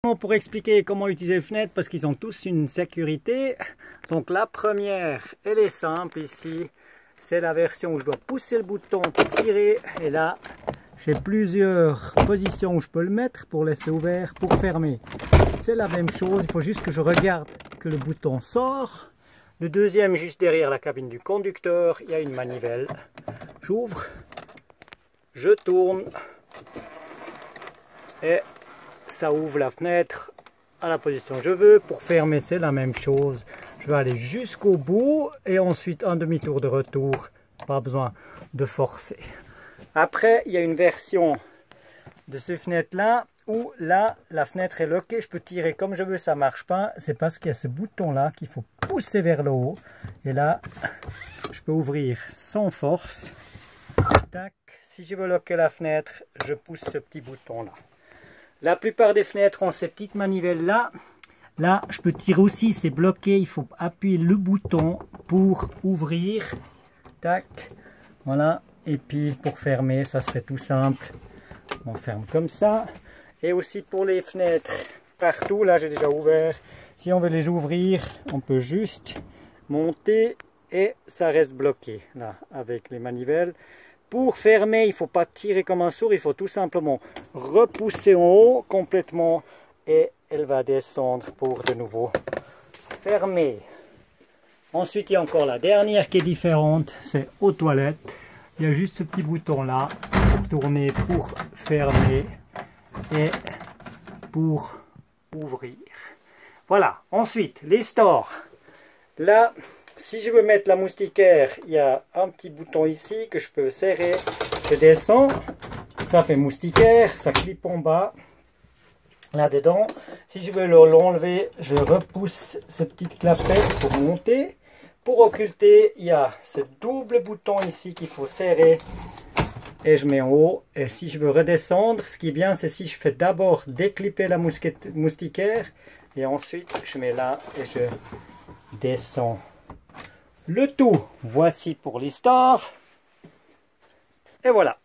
Pour expliquer comment utiliser les fenêtres, parce qu'ils ont tous une sécurité. Donc la première, elle est simple ici. C'est la version où je dois pousser le bouton, tirer. Et là, j'ai plusieurs positions où je peux le mettre pour laisser ouvert, pour fermer. C'est la même chose, il faut juste que je regarde que le bouton sort. Le deuxième, juste derrière la cabine du conducteur, il y a une manivelle. J'ouvre, je tourne et ça ouvre la fenêtre à la position que je veux. Pour fermer, c'est la même chose. Je vais aller jusqu'au bout et ensuite un demi-tour de retour. Pas besoin de forcer. Après, il y a une version de cette fenêtre-là où là, la fenêtre est lockée. Je peux tirer comme je veux, ça ne marche pas. C'est parce qu'il y a ce bouton-là qu'il faut pousser vers le haut. Et là, je peux ouvrir sans force. Tac. Si je veux locker la fenêtre, je pousse ce petit bouton-là. La plupart des fenêtres ont ces petites manivelles-là. Là, je peux tirer aussi, c'est bloqué. Il faut appuyer le bouton pour ouvrir. Tac. Voilà. Et puis pour fermer, ça se fait tout simple. On ferme comme ça. Et aussi pour les fenêtres partout, là j'ai déjà ouvert. Si on veut les ouvrir, on peut juste monter et ça reste bloqué là avec les manivelles. Pour fermer, il ne faut pas tirer comme un sourd, il faut tout simplement repousser en haut complètement et elle va descendre pour de nouveau fermer. Ensuite, il y a encore la dernière qui est différente, c'est aux toilettes. Il y a juste ce petit bouton là pour tourner, pour fermer et pour ouvrir. Voilà. Ensuite, les stores. Là, si je veux mettre la moustiquaire, il y a un petit bouton ici que je peux serrer. Je descends, ça fait moustiquaire, ça clip en bas, là-dedans. Si je veux l'enlever, je repousse ce petit clapet pour monter. Pour occulter, il y a ce double bouton ici qu'il faut serrer et je mets en haut. Et si je veux redescendre, ce qui est bien, c'est si je fais d'abord déclipper la moustiquaire et ensuite je mets là et je descends. Le tout, voici pour les stores. Et voilà.